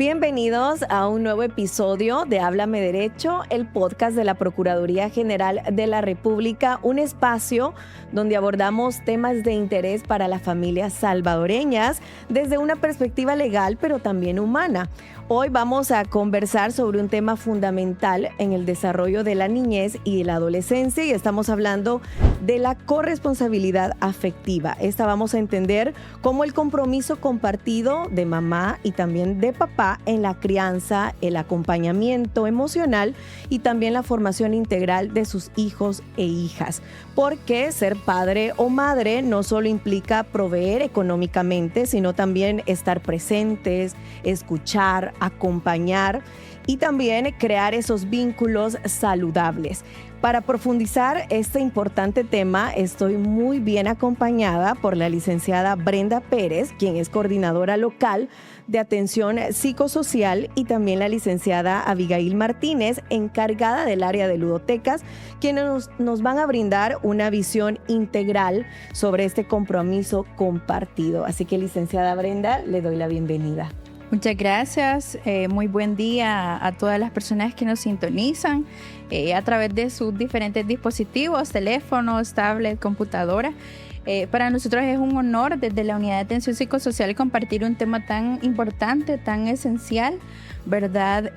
Bienvenidos a un nuevo episodio de Háblame Derecho, el podcast de la Procuraduría General de la República, un espacio donde abordamos temas de interés para las familias salvadoreñas desde una perspectiva legal, pero también humana. Hoy vamos a conversar sobre un tema fundamental en el desarrollo de la niñez y la adolescencia y estamos hablando de la corresponsabilidad afectiva. Esta vamos a entender cómo el compromiso compartido de mamá y también de papá en la crianza, el acompañamiento emocional y también la formación integral de sus hijos e hijas. Porque ser padre o madre no solo implica proveer económicamente, sino también estar presentes, escuchar, acompañar y también crear esos vínculos saludables. Para profundizar este importante tema, estoy muy bien acompañada por la licenciada Brenda Pérez, quien es coordinadora local de atención psicosocial, y también la licenciada Abigail Martínez, encargada del área de ludotecas, quienes nos van a brindar una visión integral sobre este compromiso compartido. Así que, licenciada Brenda, le doy la bienvenida. Muchas gracias, muy buen día a todas las personas que nos sintonizan a través de sus diferentes dispositivos, teléfonos, tablet, computadora. Para nosotros es un honor desde la Unidad de Atención Psicosocial compartir un tema tan importante, tan esencial, ¿verdad?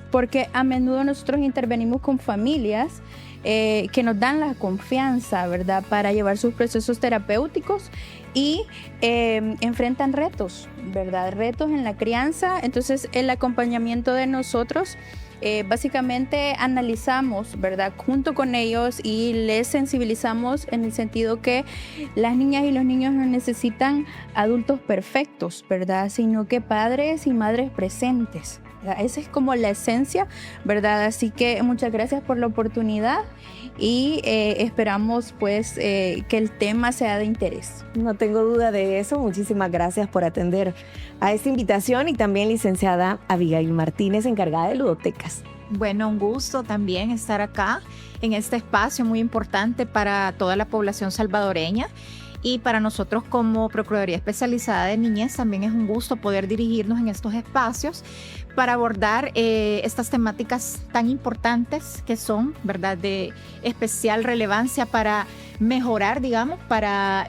Porque a menudo nosotros intervenimos con familias que nos dan la confianza, ¿verdad?, para llevar sus procesos terapéuticos y enfrentan retos, ¿verdad? Retos en la crianza. Entonces, el acompañamiento de nosotros, básicamente analizamos, ¿verdad?, junto con ellos y les sensibilizamos en el sentido que las niñas y los niños no necesitan adultos perfectos, ¿verdad?, sino que padres y madres presentes. Esa es como la esencia, ¿verdad? Así que muchas gracias por la oportunidad y esperamos pues que el tema sea de interés. No tengo duda de eso. Muchísimas gracias por atender a esta invitación, y también licenciada Abigail Martínez, encargada de ludotecas. Bueno, un gusto también estar acá en este espacio muy importante para toda la población salvadoreña. Y para nosotros como Procuraduría Especializada de Niñez también es un gusto poder dirigirnos en estos espacios para abordar estas temáticas tan importantes que son, ¿verdad?, de especial relevancia para mejorar, digamos, para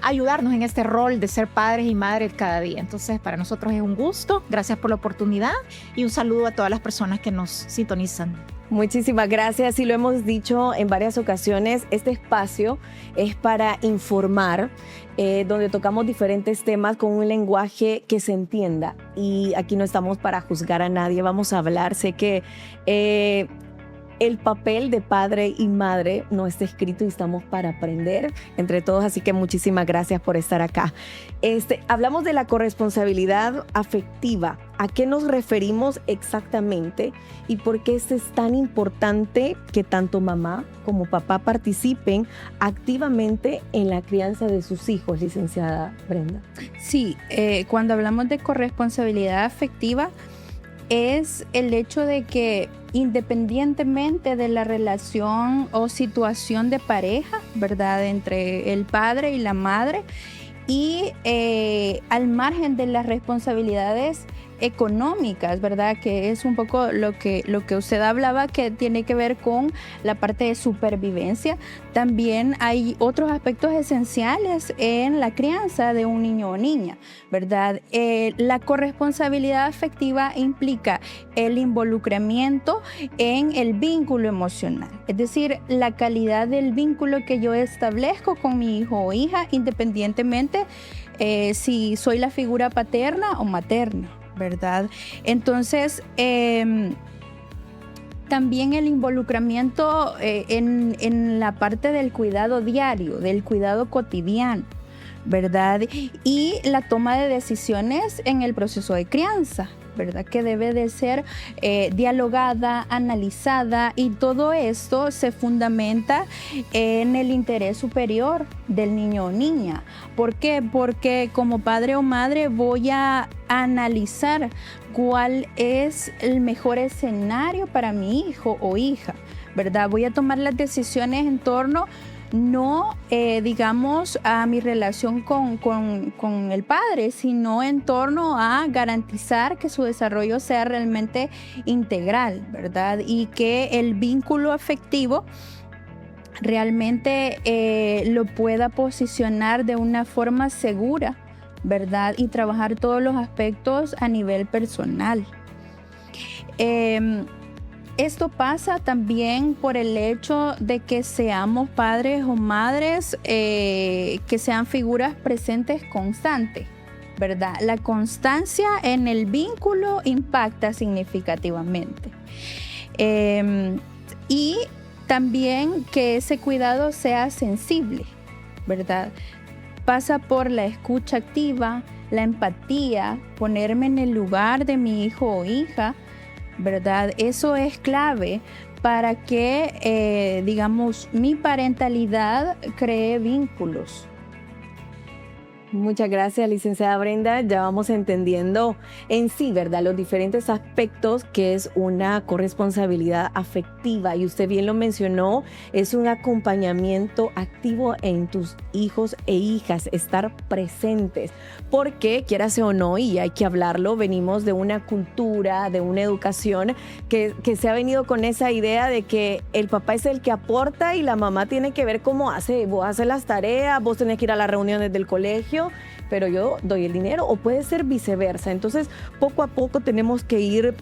ayudarnos en este rol de ser padres y madres cada día. Entonces, para nosotros es un gusto. Gracias por la oportunidad y un saludo a todas las personas que nos sintonizan. Muchísimas gracias. Y lo hemos dicho en varias ocasiones, este espacio es para informar, donde tocamos diferentes temas con un lenguaje que se entienda. Y aquí no estamos para juzgar a nadie, vamos a hablar. Sé que el papel de padre y madre no está escrito y estamos para aprender entre todos, así que muchísimas gracias por estar acá. Hablamos de la corresponsabilidad afectiva. ¿A qué nos referimos exactamente y por qué es tan importante que tanto mamá como papá participen activamente en la crianza de sus hijos, licenciada Brenda? Sí, cuando hablamos de corresponsabilidad afectiva, es el hecho de que independientemente de la relación o situación de pareja, ¿verdad?, entre el padre y la madre, y al margen de las responsabilidades económicas, ¿verdad?, que es un poco lo que usted hablaba, que tiene que ver con la parte de supervivencia. También hay otros aspectos esenciales en la crianza de un niño o niña, ¿verdad? La corresponsabilidad afectiva implica el involucramiento en el vínculo emocional, es decir, la calidad del vínculo que yo establezco con mi hijo o hija, independientemente si soy la figura paterna o materna, ¿verdad? Entonces, también el involucramiento en la parte del cuidado diario, del cuidado cotidiano, ¿verdad? Y la toma de decisiones en el proceso de crianza, ¿verdad?, que debe de ser dialogada, analizada, y todo esto se fundamenta en el interés superior del niño o niña. ¿Por qué? Porque como padre o madre voy a analizar cuál es el mejor escenario para mi hijo o hija, ¿verdad? Voy a tomar las decisiones en torno no, digamos, a mi relación con el padre, sino en torno a garantizar que su desarrollo sea realmente integral, ¿verdad? Y que el vínculo afectivo realmente lo pueda posicionar de una forma segura, ¿verdad? Y trabajar todos los aspectos a nivel personal. Esto pasa también por el hecho de que seamos padres o madres que sean figuras presentes constantes, ¿verdad? La constancia en el vínculo impacta significativamente. Y también que ese cuidado sea sensible, ¿verdad? Pasa por la escucha activa, la empatía, ponerme en el lugar de mi hijo o hija, ¿verdad? Eso es clave para que, digamos, mi parentalidad cree vínculos. Muchas gracias, licenciada Brenda. Ya vamos entendiendo en sí, ¿verdad?, los diferentes aspectos que es una corresponsabilidad afectiva. Y usted bien lo mencionó, es un acompañamiento activo en tus hijos e hijas, estar presentes. Porque, quiérase o no, y hay que hablarlo, venimos de una cultura, de una educación que se ha venido con esa idea de que el papá es el que aporta y la mamá tiene que ver cómo hace. Vos haces las tareas, vos tenés que ir a las reuniones del colegio, pero yo doy el dinero, o puede ser viceversa. Entonces, poco a poco tenemos que ir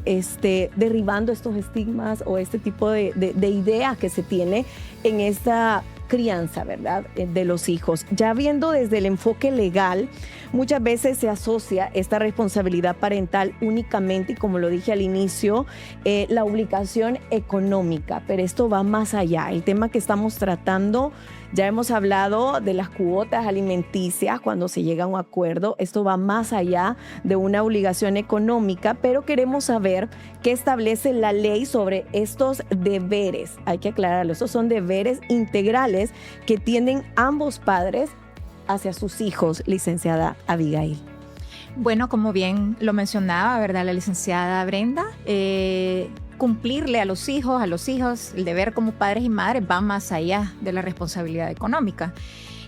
derribando estos estigmas o este tipo de ideas que se tiene en esta crianza, ¿verdad?, de los hijos. Ya viendo desde el enfoque legal, muchas veces se asocia esta responsabilidad parental únicamente, y como lo dije al inicio, la obligación económica, pero esto va más allá. El tema que estamos tratando, ya hemos hablado de las cuotas alimenticias cuando se llega a un acuerdo. Esto va más allá de una obligación económica, pero queremos saber qué establece la ley sobre estos deberes. Hay que aclararlo, estos son deberes integrales que tienen ambos padres hacia sus hijos, licenciada Abigail. Bueno, como bien lo mencionaba, ¿verdad?, la licenciada Brenda, cumplirle a los hijos, el deber como padres y madres va más allá de la responsabilidad económica.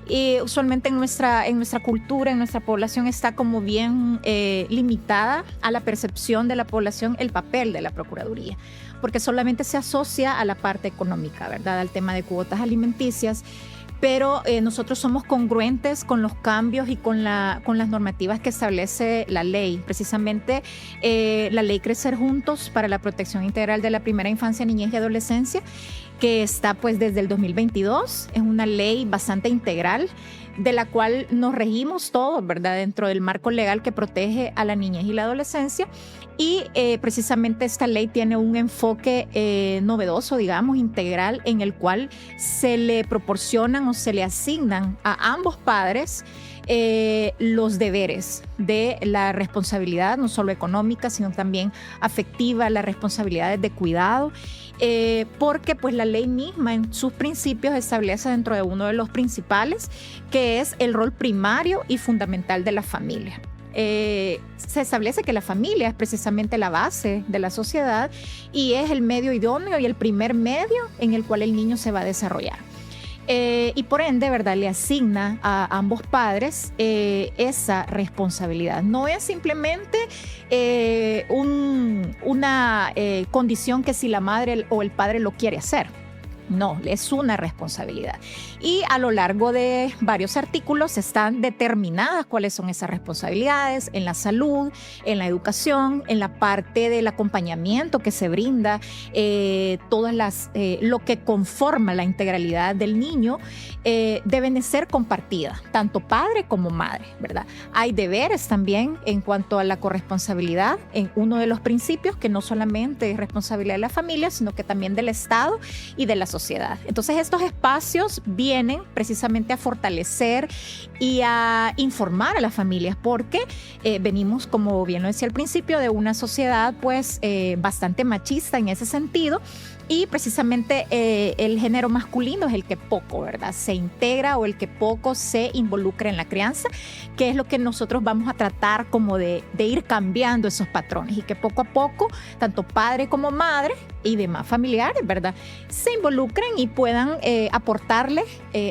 Y usualmente en nuestra cultura, en nuestra población, está como bien limitada a la percepción de la población el papel de la Procuraduría, porque solamente se asocia a la parte económica, ¿verdad?, al tema de cuotas alimenticias. Pero nosotros somos congruentes con los cambios y con las normativas que establece la ley. Precisamente la ley Crecer Juntos para la Protección Integral de la Primera Infancia, Niñez y Adolescencia, que está pues desde el 2022, es una ley bastante integral, de la cual nos regimos todos, ¿verdad?, dentro del marco legal que protege a la niñez y la adolescencia. Y precisamente esta ley tiene un enfoque novedoso, digamos, integral, en el cual se le proporcionan o se le asignan a ambos padres los deberes de la responsabilidad, no solo económica, sino también afectiva, las responsabilidades de cuidado, porque pues la ley misma en sus principios establece dentro de uno de los principales, que es el rol primario y fundamental de la familia. Se establece que la familia es precisamente la base de la sociedad y es el medio idóneo y el primer medio en el cual el niño se va a desarrollar. Y por ende, ¿verdad?, le asigna a ambos padres esa responsabilidad. No es simplemente una condición que si la madre o el padre lo quiere hacer. No, es una responsabilidad. Y a lo largo de varios artículos están determinadas cuáles son esas responsabilidades en la salud, en la educación, en la parte del acompañamiento que se brinda, lo que conforma la integralidad del niño, deben de ser compartidas, tanto padre como madre, ¿verdad? Hay deberes también en cuanto a la corresponsabilidad en uno de los principios, que no solamente es responsabilidad de la familia, sino que también del Estado y de la sociedad. Entonces, estos espacios vienen precisamente a fortalecer y a informar a las familias, porque venimos, como bien lo decía al principio, de una sociedad pues bastante machista en ese sentido, Y precisamente el género masculino es el que poco, ¿verdad?, se integra o el que poco se involucra en la crianza, que es lo que nosotros vamos a tratar como de ir cambiando esos patrones y que poco a poco, tanto padre como madre y demás familiares, ¿verdad?, se involucren y puedan aportarles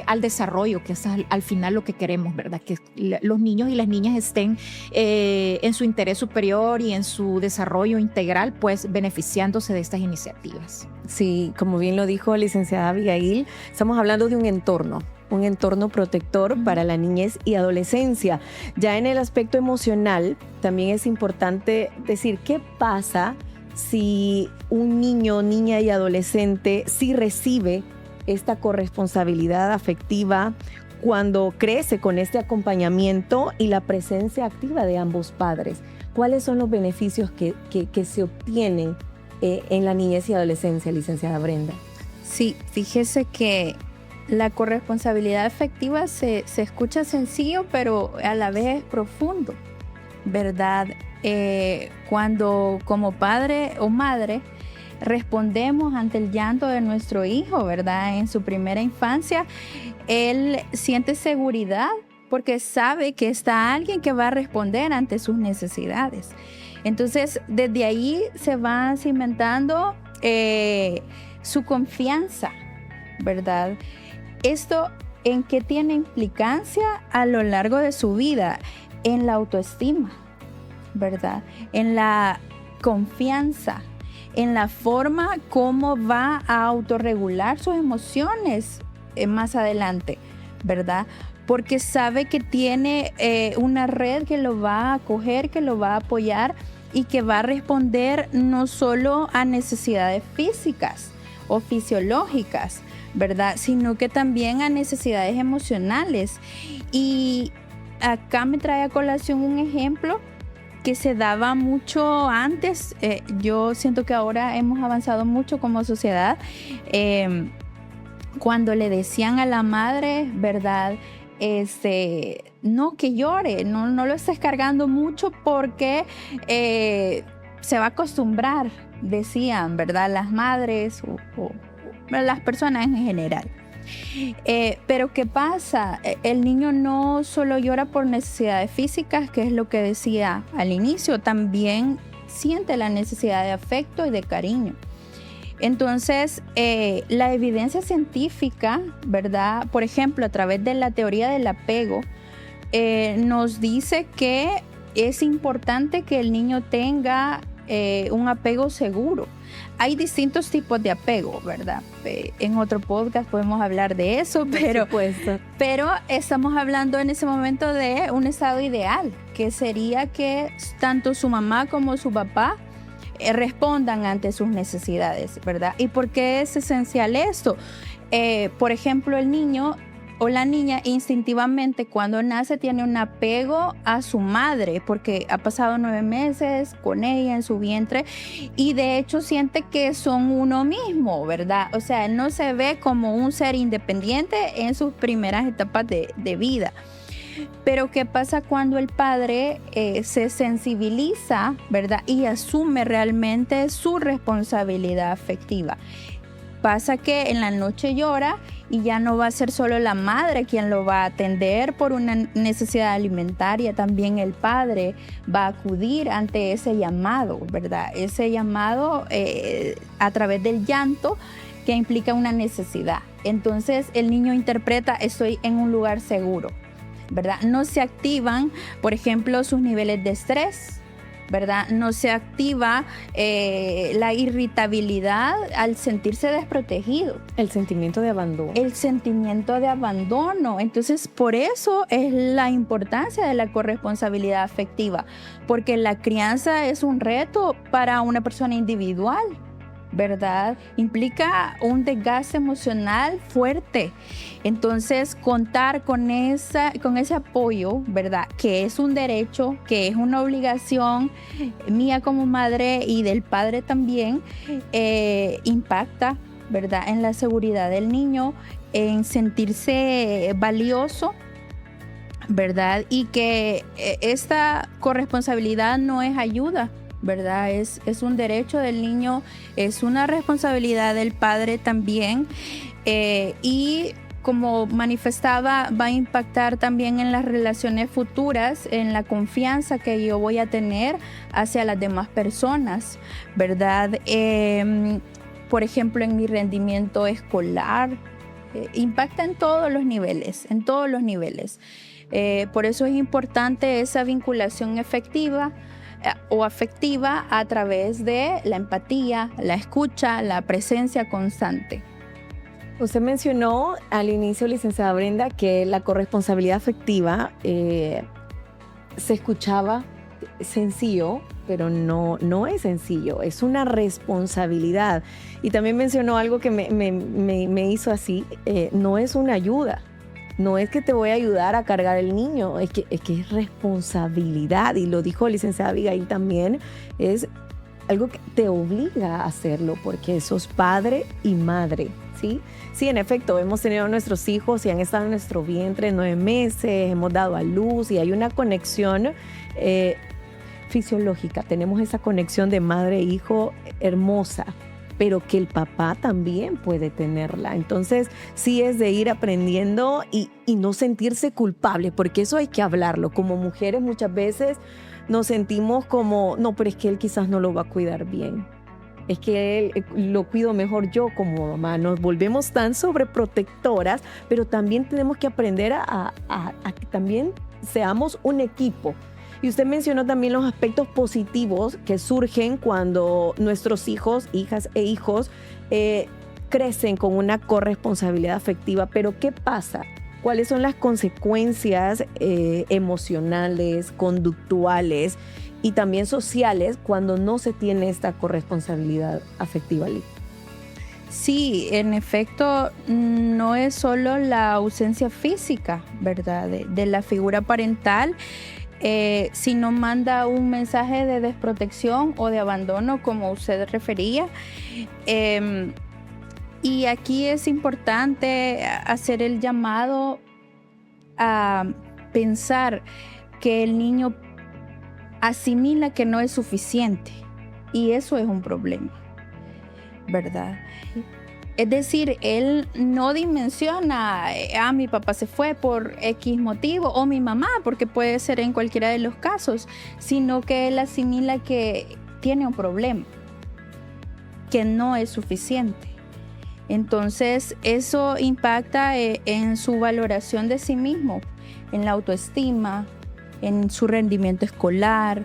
al desarrollo, que es al final lo que queremos, ¿verdad?, que los niños y las niñas estén en su interés superior y en su desarrollo integral, pues beneficiándose de estas iniciativas. Sí, como bien lo dijo licenciada Abigail, estamos hablando de un entorno protector para la niñez y adolescencia. Ya en el aspecto emocional, también es importante decir qué pasa si un niño, niña y adolescente sí recibe esta corresponsabilidad afectiva cuando crece con este acompañamiento y la presencia activa de ambos padres. ¿Cuáles son los beneficios que se obtienen en la niñez y adolescencia, licenciada Brenda? Sí, fíjese que la corresponsabilidad afectiva se escucha sencillo, pero a la vez es profundo, ¿verdad? Cuando como padre o madre respondemos ante el llanto de nuestro hijo, ¿verdad?, en su primera infancia, él siente seguridad porque sabe que está alguien que va a responder ante sus necesidades. Entonces, desde ahí se va cimentando su confianza, ¿verdad? ¿Esto en qué tiene implicancia a lo largo de su vida? En la autoestima, ¿verdad? En la confianza, en la forma como va a autorregular sus emociones más adelante, ¿verdad? Porque sabe que tiene una red que lo va a acoger, que lo va a apoyar y que va a responder no solo a necesidades físicas o fisiológicas, ¿verdad?, sino que también a necesidades emocionales. Y acá me trae a colación un ejemplo que se daba mucho antes. Yo siento que ahora hemos avanzado mucho como sociedad. Cuando le decían a la madre, ¿verdad?, no, que llore, no lo estés cargando mucho porque se va a acostumbrar, decían, ¿verdad?, las madres o las personas en general. Pero ¿qué pasa? El niño no solo llora por necesidades físicas, que es lo que decía al inicio, también siente la necesidad de afecto y de cariño. Entonces, la evidencia científica, ¿verdad?, por ejemplo, a través de la teoría del apego, nos dice que es importante que el niño tenga un apego seguro. Hay distintos tipos de apego, ¿verdad? En otro podcast podemos hablar de eso, pero estamos hablando en ese momento de un estado ideal, que sería que tanto su mamá como su papá respondan ante sus necesidades, ¿verdad? ¿Y por qué es esencial esto? Por ejemplo, el niño o la niña instintivamente cuando nace tiene un apego a su madre porque ha pasado 9 meses con ella en su vientre y de hecho siente que son uno mismo, ¿verdad? O sea, él no se ve como un ser independiente en sus primeras etapas de vida. Pero ¿qué pasa cuando el padre se sensibiliza, ¿verdad?, y asume realmente su responsabilidad afectiva? Pasa que en la noche llora y ya no va a ser solo la madre quien lo va a atender por una necesidad alimentaria, también el padre va a acudir ante ese llamado, ¿verdad? Ese llamado a través del llanto que implica una necesidad. Entonces el niño interpreta: estoy en un lugar seguro, ¿verdad? No se activan, por ejemplo, sus niveles de estrés, ¿verdad? No se activa la irritabilidad al sentirse desprotegido. El sentimiento de abandono. El sentimiento de abandono. Entonces, por eso es la importancia de la corresponsabilidad afectiva, porque la crianza es un reto para una persona individual, ¿verdad? Implica un desgaste emocional fuerte. Entonces, contar con ese apoyo, ¿verdad?, que es un derecho, que es una obligación mía como madre y del padre también, impacta, ¿verdad?, en la seguridad del niño, en sentirse valioso, ¿verdad? Y que esta corresponsabilidad no es ayuda, ¿verdad? Es un derecho del niño, es una responsabilidad del padre también, y como manifestaba, va a impactar también en las relaciones futuras, en la confianza que yo voy a tener hacia las demás personas, ¿verdad? Por ejemplo, en mi rendimiento escolar, impacta en todos los niveles, por eso es importante esa vinculación efectiva o afectiva a través de la empatía, la escucha, la presencia constante. Usted mencionó al inicio, licenciada Brenda, que la corresponsabilidad afectiva se escuchaba sencillo, pero no es sencillo, es una responsabilidad. Y también mencionó algo que me hizo así, no es una ayuda. No es que te voy a ayudar a cargar el niño, es que es responsabilidad. Y lo dijo licenciada Abigail también, es algo que te obliga a hacerlo porque sos padre y madre, ¿sí? Sí, en efecto, hemos tenido a nuestros hijos y han estado en nuestro vientre 9 meses, hemos dado a luz y hay una conexión fisiológica. Tenemos esa conexión de madre e hijo hermosa, pero que el papá también puede tenerla. Entonces, sí es de ir aprendiendo y no sentirse culpable, porque eso hay que hablarlo. Como mujeres muchas veces nos sentimos como, no, pero es que él quizás no lo va a cuidar bien. Es que él lo cuido mejor yo como mamá. Nos volvemos tan sobreprotectoras, pero también tenemos que aprender a que también seamos un equipo. Y usted mencionó también los aspectos positivos que surgen cuando nuestros hijos, hijas e hijos crecen con una corresponsabilidad afectiva. Pero ¿qué pasa? ¿Cuáles son las consecuencias emocionales, conductuales y también sociales cuando no se tiene esta corresponsabilidad afectiva, Lee? Sí, en efecto, no es solo la ausencia física, ¿verdad?, de la figura parental, sino manda un mensaje de desprotección o de abandono, como usted refería. Y aquí es importante hacer el llamado a pensar que el niño asimila que no es suficiente, y eso es un problema, ¿verdad? Es decir, él no dimensiona, mi papá se fue por X motivo, o mi mamá, porque puede ser en cualquiera de los casos, sino que él asimila que tiene un problema, que no es suficiente. Entonces, eso impacta en su valoración de sí mismo, en la autoestima, en su rendimiento escolar,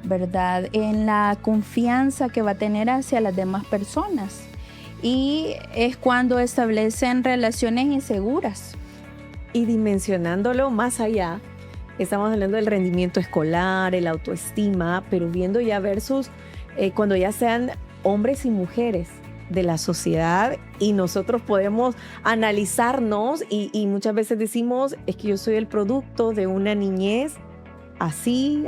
¿verdad?, en la confianza que va a tener hacia las demás personas. Y es cuando establecen relaciones inseguras. Y dimensionándolo más allá, estamos hablando del rendimiento escolar, el autoestima, pero viendo ya versus cuando ya sean hombres y mujeres de la sociedad, y nosotros podemos analizarnos y muchas veces decimos, es que yo soy el producto de una niñez así,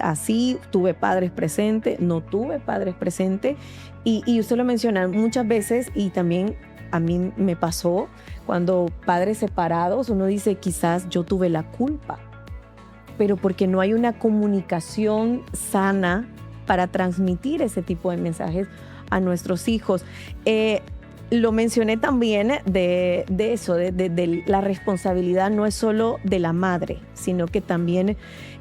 tuve padres presentes, no tuve padres presentes, y usted lo menciona muchas veces, y también a mí me pasó cuando padres separados, uno dice quizás yo tuve la culpa, pero porque no hay una comunicación sana para transmitir ese tipo de mensajes a nuestros hijos. Lo mencioné también de eso, de la responsabilidad no es solo de la madre, sino que también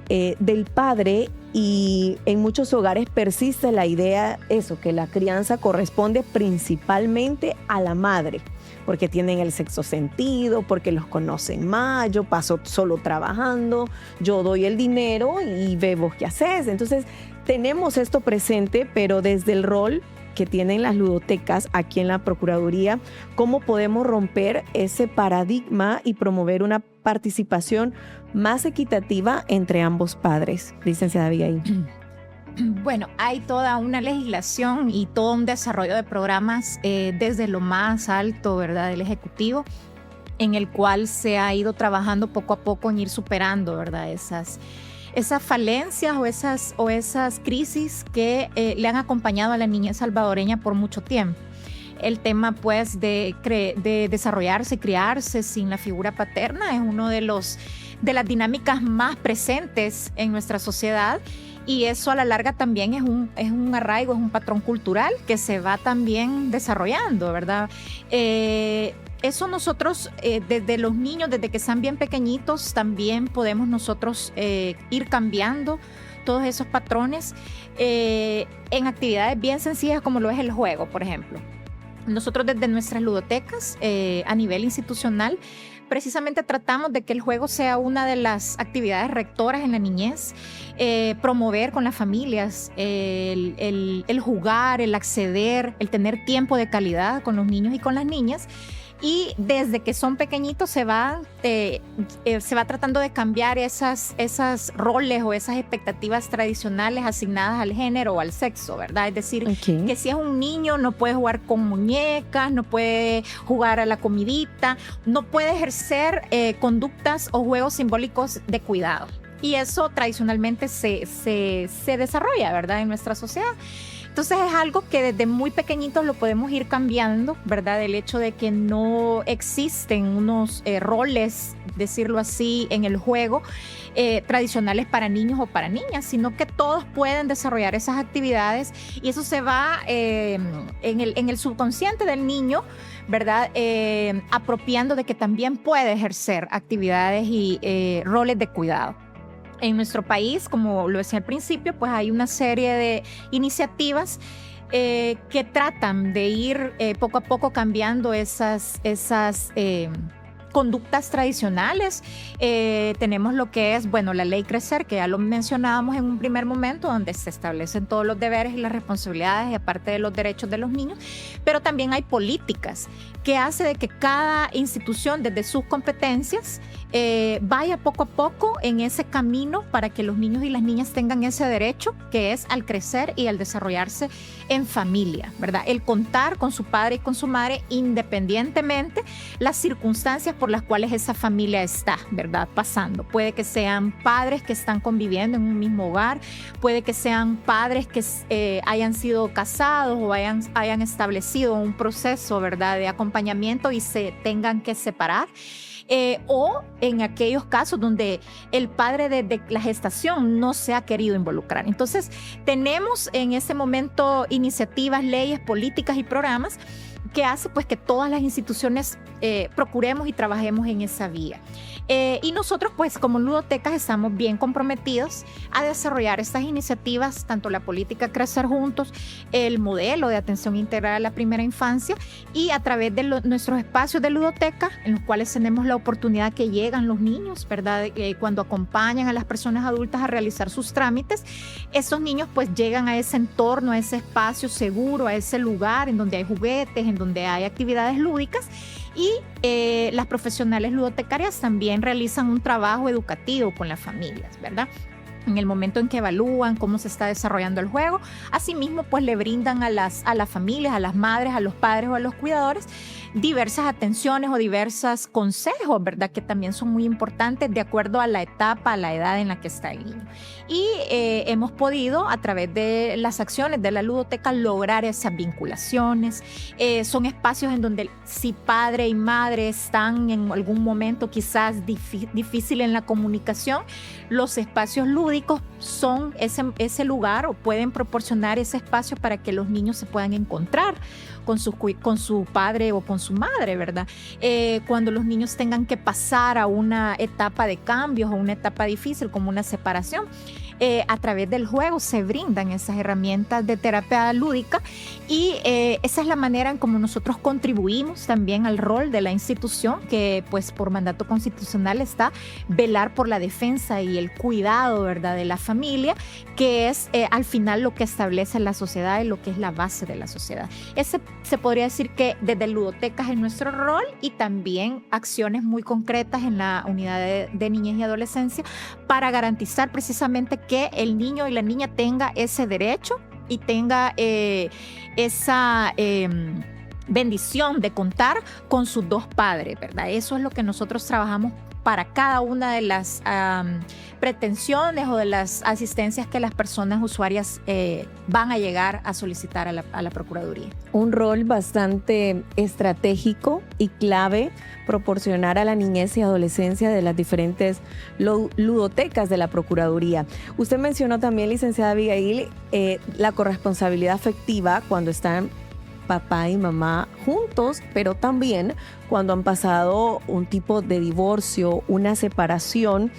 del padre, y en muchos hogares persiste la idea, eso, que la crianza corresponde principalmente a la madre, porque tienen el sexto sentido, porque los conocen más, yo paso solo trabajando, yo doy el dinero y ve vos qué haces. Entonces tenemos esto presente, pero desde el rol que tienen las ludotecas aquí en la Procuraduría, ¿cómo podemos romper ese paradigma y promover una participación más equitativa entre ambos padres? Licenciada Abigail. Bueno, hay toda una legislación y todo un desarrollo de programas desde lo más alto, ¿verdad?, del Ejecutivo, en el cual se ha ido trabajando poco a poco en ir superando, ¿verdad?, esas falencias o esas crisis que le han acompañado a la niñez salvadoreña por mucho tiempo. El tema, pues, de desarrollarse, criarse sin la figura paterna es uno de las dinámicas más presentes en nuestra sociedad, y eso a la larga también es un arraigo, es un patrón cultural que se va también desarrollando, ¿verdad? Eso nosotros, desde los niños, desde que están bien pequeñitos, también podemos nosotros ir cambiando todos esos patrones en actividades bien sencillas como lo es el juego, por ejemplo. Nosotros desde nuestras ludotecas a nivel institucional precisamente tratamos de que el juego sea una de las actividades rectoras en la niñez, promover con las familias el jugar, el acceder, el tener tiempo de calidad con los niños y con las niñas. Y desde que son pequeñitos se va tratando de cambiar esas roles o esas expectativas tradicionales asignadas al género o al sexo, ¿verdad? Es decir, que si es un niño no puede jugar con muñecas, no puede jugar a la comidita, no puede ejercer conductas o juegos simbólicos de cuidado. Y eso tradicionalmente se desarrolla, ¿verdad? En nuestra sociedad. Entonces es algo que desde muy pequeñitos lo podemos ir cambiando, ¿verdad? El hecho de que no existen unos roles, decirlo así, en el juego tradicionales para niños o para niñas, sino que todos pueden desarrollar esas actividades y eso se va en el subconsciente del niño, ¿verdad? Apropiando de que también puede ejercer actividades y roles de cuidado. En nuestro país, como lo decía al principio, pues hay una serie de iniciativas que tratan de ir poco a poco cambiando esas conductas tradicionales. Tenemos lo que es, bueno, la ley Crecer, que ya lo mencionábamos en un primer momento, donde se establecen todos los deberes y las responsabilidades y aparte de los derechos de los niños, pero también hay políticas que hace de que cada institución desde sus competencias vaya poco a poco en ese camino para que los niños y las niñas tengan ese derecho que es al crecer y al desarrollarse en familia, ¿verdad? El contar con su padre y con su madre independientemente las circunstancias por las cuales esa familia está, ¿verdad? Pasando. Puede que sean padres que están conviviendo en un mismo hogar, puede que sean padres que hayan sido casados o hayan establecido un proceso, ¿verdad? De acompañamiento y se tengan que separar. O en aquellos casos donde el padre de la gestación no se ha querido involucrar. Entonces, tenemos en ese momento iniciativas, leyes, políticas y programas que hace pues que todas las instituciones procuremos y trabajemos en esa vía. Y nosotros pues como ludotecas estamos bien comprometidos a desarrollar estas iniciativas, tanto la política Crecer Juntos, el modelo de atención integral a la primera infancia y a través de nuestros espacios de ludoteca en los cuales tenemos la oportunidad que llegan los niños, ¿verdad? Cuando acompañan a las personas adultas a realizar sus trámites, esos niños pues llegan a ese entorno, a ese espacio seguro, a ese lugar en donde hay juguetes, en donde hay actividades lúdicas y las profesionales ludotecarias también realizan un trabajo educativo con las familias, ¿verdad? En el momento en que evalúan cómo se está desarrollando el juego, asimismo pues le brindan a las familias, a las madres, a los padres o a los cuidadores diversas atenciones o diversos consejos, ¿verdad? Que también son muy importantes de acuerdo a la etapa, a la edad en la que está el niño. Y hemos podido a través de las acciones de la ludoteca lograr esas vinculaciones. Son espacios en donde si padre y madre están en algún momento quizás difícil en la comunicación, los espacios lúdicos son ese lugar o pueden proporcionar ese espacio para que los niños se puedan encontrar con su padre o con su madre, ¿verdad? Cuando los niños tengan que pasar a una etapa de cambios o una etapa difícil como una separación, a través del juego se brindan esas herramientas de terapia lúdica y esa es la manera en cómo nosotros contribuimos también al rol de la institución que pues por mandato constitucional está velar por la defensa y el cuidado, ¿verdad? De la familia, que es al final lo que establece la sociedad y lo que es la base de la sociedad. Ese se podría decir que desde ludotecas es nuestro rol y también acciones muy concretas en la unidad de niñez y adolescencia para garantizar precisamente que el niño y la niña tenga ese derecho y tenga esa bendición de contar con sus dos padres, ¿verdad? Eso es lo que nosotros trabajamos para cada una de las pretensiones o de las asistencias que las personas usuarias van a llegar a solicitar a la Procuraduría. Un rol bastante estratégico y clave proporcionar a la niñez y adolescencia de las diferentes ludotecas de la Procuraduría. Usted mencionó también, licenciada Abigail, la corresponsabilidad afectiva cuando están papá y mamá juntos, pero también cuando han pasado un tipo de divorcio, una separación.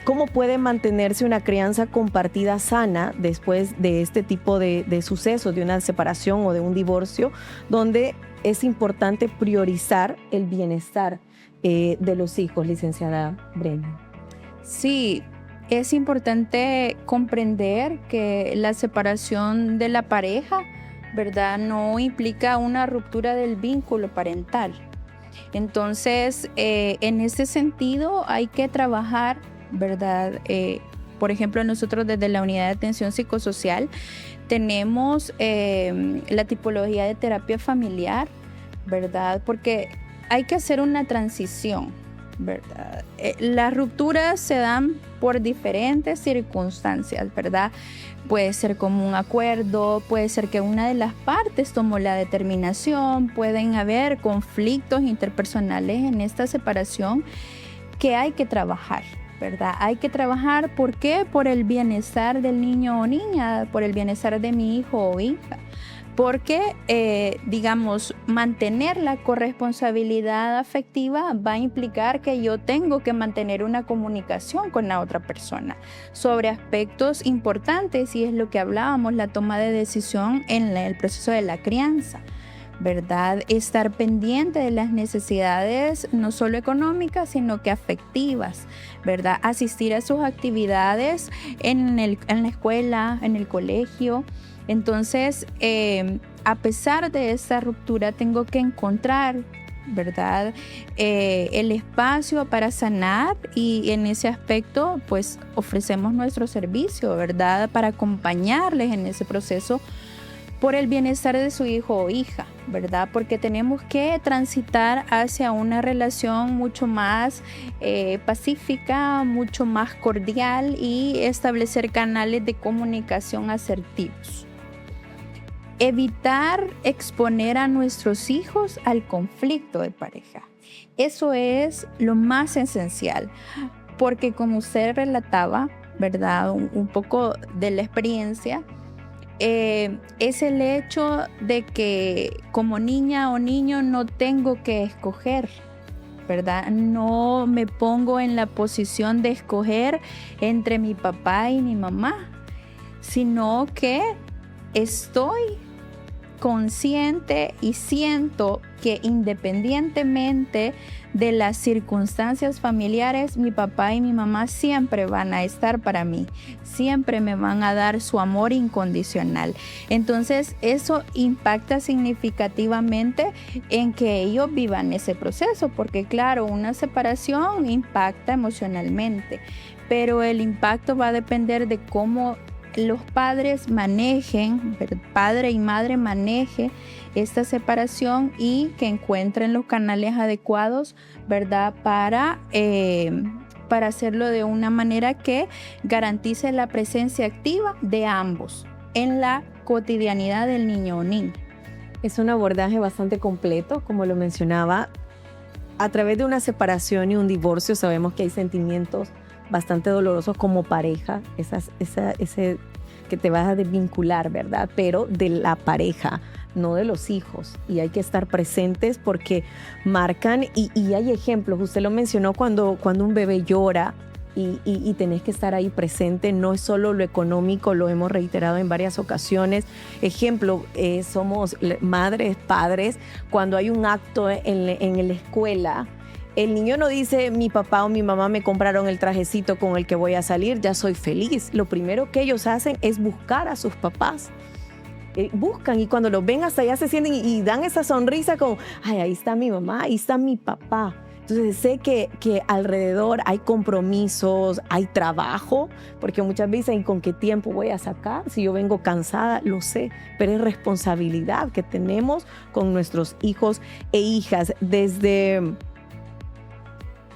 ¿Cómo puede mantenerse una crianza compartida sana después de este tipo de sucesos, de una separación o de un divorcio, donde es importante priorizar el bienestar de los hijos, licenciada Brenda? Sí, es importante comprender que la separación de la pareja, ¿verdad?, no implica una ruptura del vínculo parental. Entonces, en ese sentido hay que trabajar, ¿verdad? Por ejemplo, nosotros desde la Unidad de Atención Psicosocial tenemos la tipología de terapia familiar, ¿verdad? Porque hay que hacer una transición, ¿verdad? Las rupturas se dan por diferentes circunstancias, ¿verdad? Puede ser como un acuerdo, puede ser que una de las partes tomó la determinación, pueden haber conflictos interpersonales en esta separación que hay que trabajar, ¿verdad? Hay que trabajar, ¿por qué? Por el bienestar del niño o niña, por el bienestar de mi hijo o hija. Porque, digamos, mantener la corresponsabilidad afectiva va a implicar que yo tengo que mantener una comunicación con la otra persona sobre aspectos importantes, y es lo que hablábamos, la toma de decisión en el proceso de la crianza, ¿verdad? Estar pendiente de las necesidades no solo económicas, sino que afectivas, ¿verdad? Asistir a sus actividades en la escuela, en el colegio. Entonces, a pesar de esta ruptura, tengo que encontrar, ¿verdad?, el espacio para sanar, y en ese aspecto, pues, ofrecemos nuestro servicio, ¿verdad?, para acompañarles en ese proceso por el bienestar de su hijo o hija, ¿verdad? Porque tenemos que transitar hacia una relación mucho más pacífica, mucho más cordial, y establecer canales de comunicación asertivos. Evitar exponer a nuestros hijos al conflicto de pareja. Eso es lo más esencial, porque como usted relataba, ¿verdad?, un poco de la experiencia, es el hecho de que como niña o niño no tengo que escoger, ¿verdad? No me pongo en la posición de escoger entre mi papá y mi mamá, sino que estoy consciente y siento que independientemente de las circunstancias familiares, mi papá y mi mamá siempre van a estar para mí, siempre me van a dar su amor incondicional. Entonces, eso impacta significativamente en que ellos vivan ese proceso, porque claro, una separación impacta emocionalmente, pero el impacto va a depender de cómo los padres manejen, padre y madre maneje esta separación, y que encuentren los canales adecuados, ¿verdad?, para hacerlo de una manera que garantice la presencia activa de ambos en la cotidianidad del niño o niña. Es un abordaje bastante completo, como lo mencionaba. A través de una separación y un divorcio sabemos que hay sentimientos bastante dolorosos como pareja, ese que te vas a desvincular, ¿verdad? Pero de la pareja, no de los hijos. Y hay que estar presentes porque marcan, y hay ejemplos. Usted lo mencionó cuando un bebé llora y tenés que estar ahí presente. No es solo lo económico, lo hemos reiterado en varias ocasiones. Ejemplo, somos madres, padres, cuando hay un acto en la escuela. El niño no dice, mi papá o mi mamá me compraron el trajecito con el que voy a salir, ya soy feliz. Lo primero que ellos hacen es buscar a sus papás. Buscan, y cuando los ven hasta allá se sienten y dan esa sonrisa como, ay, ahí está mi mamá, ahí está mi papá. Entonces sé que alrededor hay compromisos, hay trabajo, porque muchas veces dicen, ¿con qué tiempo voy a sacar? Si yo vengo cansada, lo sé, pero es responsabilidad que tenemos con nuestros hijos e hijas. Desde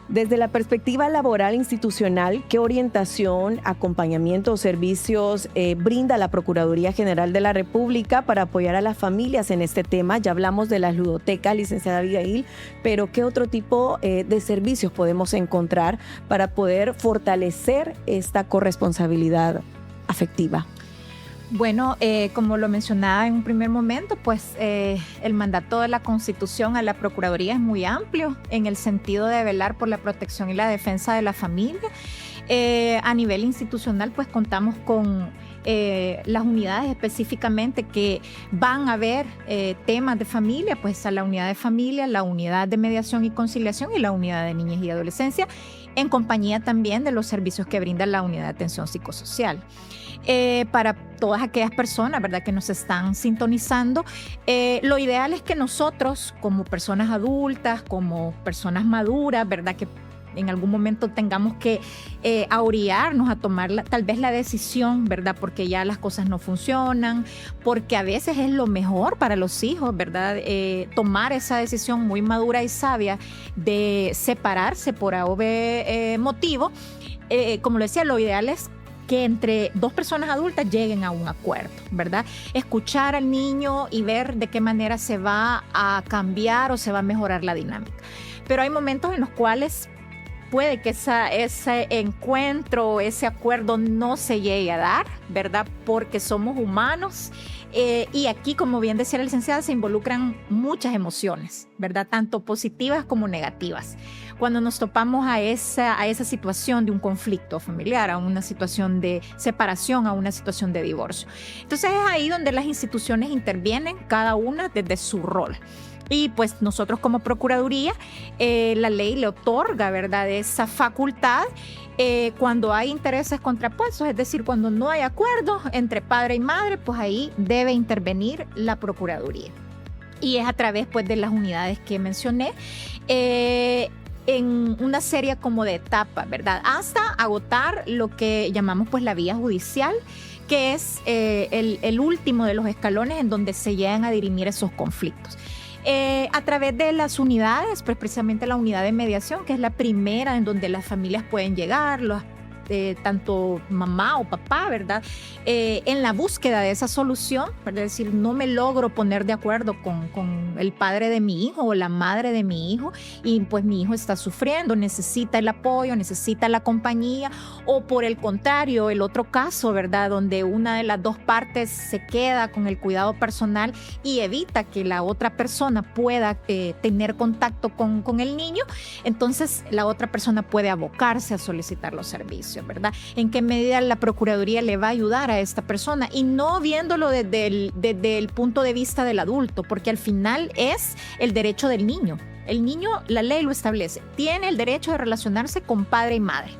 Desde la perspectiva laboral institucional, ¿qué orientación, acompañamiento o servicios brinda la Procuraduría General de la República para apoyar a las familias en este tema? Ya hablamos de las ludotecas, licenciada Abigail, pero ¿qué otro tipo de servicios podemos encontrar para poder fortalecer esta corresponsabilidad afectiva? Bueno, como lo mencionaba en un primer momento, pues el mandato de la Constitución a la Procuraduría es muy amplio en el sentido de velar por la protección y la defensa de la familia. A nivel institucional, pues contamos con las unidades específicamente que van a ver temas de familia, pues a la unidad de familia, la unidad de mediación y conciliación y la unidad de niñez y adolescencia, en compañía también de los servicios que brinda la unidad de atención psicosocial. Para todas aquellas personas, ¿verdad?, que nos están sintonizando, lo ideal es que nosotros, como personas adultas, como personas maduras, ¿verdad?, que en algún momento tengamos que aorillarnos a tomar tal vez la decisión, ¿verdad?, porque ya las cosas no funcionan, porque a veces es lo mejor para los hijos, ¿verdad?, tomar esa decisión muy madura y sabia de separarse por A o B motivo. Como lo decía, lo ideal es que entre dos personas adultas lleguen a un acuerdo, ¿verdad? Escuchar al niño y ver de qué manera se va a cambiar o se va a mejorar la dinámica. Pero hay momentos en los cuales puede que ese encuentro, ese acuerdo no se llegue a dar, ¿verdad? Porque somos humanos. Y aquí, como bien decía la licenciada, se involucran muchas emociones, ¿verdad? Tanto positivas como negativas. Cuando nos topamos a esa situación de un conflicto familiar, a una situación de separación, a una situación de divorcio. Entonces es ahí donde las instituciones intervienen, cada una desde su rol. Y pues nosotros como Procuraduría, la ley le otorga, ¿verdad?, esa facultad cuando hay intereses contrapuestos, es decir, cuando no hay acuerdo entre padre y madre, pues ahí debe intervenir la Procuraduría. Y es a través pues de las unidades que mencioné, en una serie como de etapas, ¿verdad?, hasta agotar lo que llamamos pues la vía judicial, que es el último de los escalones en donde se llegan a dirimir esos conflictos. A través de las unidades, pues precisamente la unidad de mediación, que es la primera en donde las familias pueden llegar, tanto mamá o papá, ¿verdad?, en la búsqueda de esa solución, es decir, no me logro poner de acuerdo con el padre de mi hijo o la madre de mi hijo y pues mi hijo está sufriendo, necesita el apoyo, necesita la compañía, o por el contrario, el otro caso, ¿verdad?, donde una de las dos partes se queda con el cuidado personal y evita que la otra persona pueda tener contacto con el niño, entonces la otra persona puede abocarse a solicitar los servicios, ¿verdad? En qué medida la Procuraduría le va a ayudar a esta persona y no viéndolo desde el punto de vista del adulto, porque al final es el derecho del niño. El niño, la ley lo establece, tiene el derecho de relacionarse con padre y madre,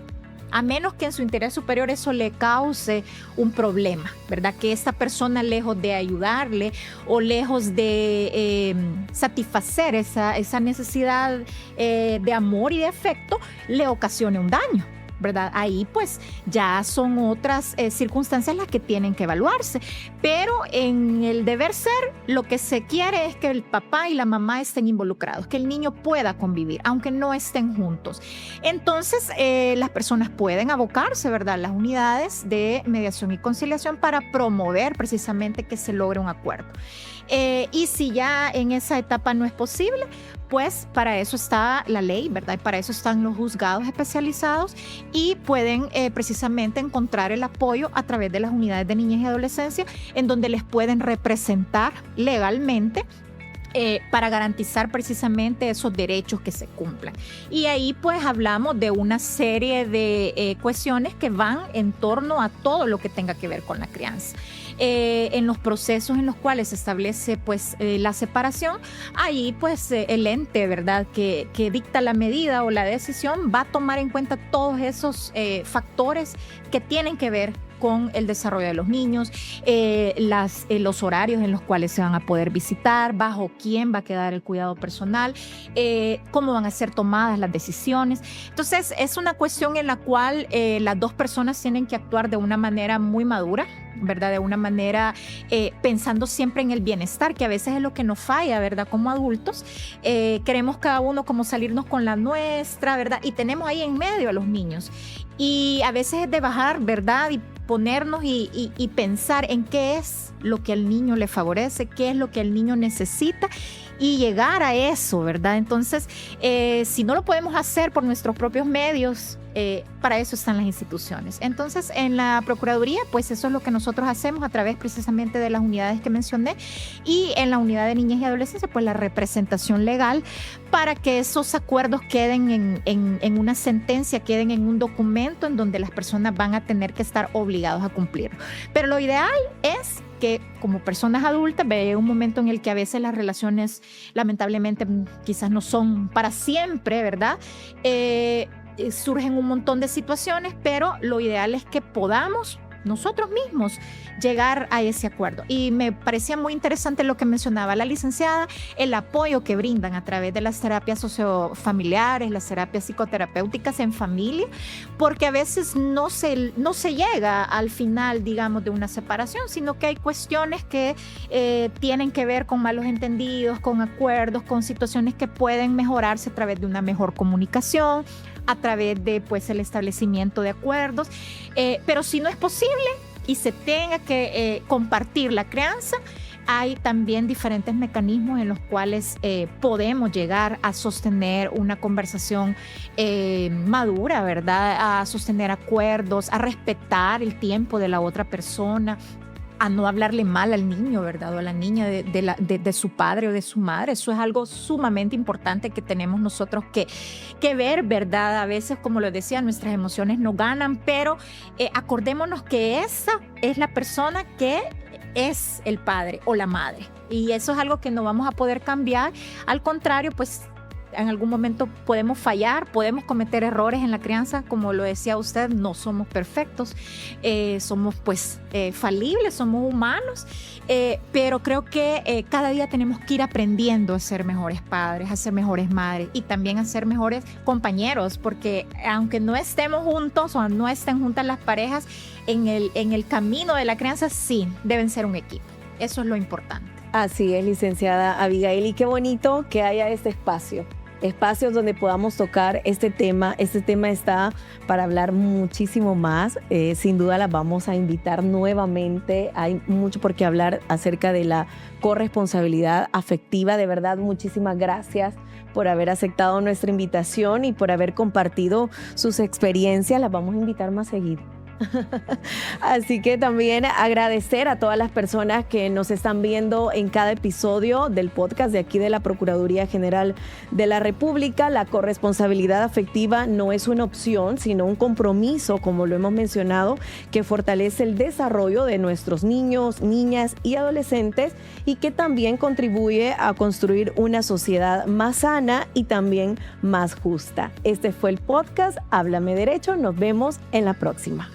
a menos que en su interés superior eso le cause un problema, ¿verdad? Que esta persona, lejos de ayudarle o lejos de satisfacer esa necesidad de amor y de afecto, le ocasione un daño, ¿verdad? Ahí pues ya son otras circunstancias las que tienen que evaluarse, pero en el deber ser lo que se quiere es que el papá y la mamá estén involucrados, que el niño pueda convivir, aunque no estén juntos. Entonces las personas pueden abocarse, ¿verdad?, a las unidades de mediación y conciliación para promover precisamente que se logre un acuerdo. Y si ya en esa etapa no es posible, pues para eso está la ley, ¿verdad? Y para eso están los juzgados especializados y pueden precisamente encontrar el apoyo a través de las unidades de niñez y adolescencia, en donde les pueden representar legalmente para garantizar precisamente esos derechos que se cumplan. Y ahí pues hablamos de una serie de cuestiones que van en torno a todo lo que tenga que ver con la crianza. En los procesos en los cuales se establece pues la separación, ahí pues el ente, ¿verdad?, que dicta la medida o la decisión va a tomar en cuenta todos esos factores que tienen que ver con el desarrollo de los niños, los horarios en los cuales se van a poder visitar, bajo quién va a quedar el cuidado personal, cómo van a ser tomadas las decisiones. Entonces es una cuestión en la cual las dos personas tienen que actuar de una manera muy madura, ¿verdad? De una manera pensando siempre en el bienestar, que a veces es lo que nos falla, ¿verdad? Como adultos, queremos cada uno como salirnos con la nuestra, ¿verdad? Y tenemos ahí en medio a los niños. Y a veces es de bajar, ¿verdad? Y ponernos y pensar en qué es lo que al niño le favorece, qué es lo que el niño necesita y llegar a eso, ¿verdad? Entonces, si no lo podemos hacer por nuestros propios medios, para eso están las instituciones. Entonces, en la Procuraduría, pues eso es lo que nosotros hacemos a través precisamente de las unidades que mencioné, y en la unidad de niñez y adolescencia, pues la representación legal para que esos acuerdos queden en una sentencia, queden en un documento en donde las personas van a tener que estar obligados a cumplirlo. Pero lo ideal es que como personas adultas ve un momento en el que a veces las relaciones lamentablemente quizás no son para siempre, ¿verdad? Surgen un montón de situaciones, pero lo ideal es que podamos nosotros mismos llegar a ese acuerdo. Y me parecía muy interesante lo que mencionaba la licenciada, el apoyo que brindan a través de las terapias sociofamiliares, las terapias psicoterapéuticas en familia, porque a veces no se llega al final, digamos, de una separación, sino que hay cuestiones que tienen que ver con malos entendidos, con acuerdos, con situaciones que pueden mejorarse a través de una mejor comunicación, a través de pues el establecimiento de acuerdos, pero si no es posible y se tenga que compartir la crianza, hay también diferentes mecanismos en los cuales podemos llegar a sostener una conversación madura, ¿verdad? A sostener acuerdos, a respetar el tiempo de la otra persona, a no hablarle mal al niño, ¿verdad? O a la niña de su padre o de su madre. Eso es algo sumamente importante que tenemos nosotros que ver, ¿verdad? A veces, como lo decía, nuestras emociones no ganan, pero acordémonos que esa es la persona que es el padre o la madre. Y eso es algo que no vamos a poder cambiar. Al contrario, pues en algún momento podemos fallar, podemos cometer errores en la crianza, como lo decía usted, no somos perfectos, somos pues falibles, somos humanos, pero creo que cada día tenemos que ir aprendiendo a ser mejores padres, a ser mejores madres y también a ser mejores compañeros, porque aunque no estemos juntos o no estén juntas las parejas, en el camino de la crianza sí deben ser un equipo. Eso es lo importante. Así es, licenciada Abigail, y qué bonito que haya este espacios donde podamos tocar este tema. Este tema está para hablar muchísimo más. Sin duda las vamos a invitar nuevamente. Hay mucho por qué hablar acerca de la corresponsabilidad afectiva. De verdad, muchísimas gracias por haber aceptado nuestra invitación y por haber compartido sus experiencias. Las vamos a invitar más seguido. Así que también agradecer a todas las personas que nos están viendo en cada episodio del podcast de aquí de la Procuraduría General de la República. La corresponsabilidad afectiva no es una opción, sino un compromiso, como lo hemos mencionado, que fortalece el desarrollo de nuestros niños, niñas y adolescentes y que también contribuye a construir una sociedad más sana y también más justa. Este fue el podcast Háblame Derecho. Nos vemos en la próxima.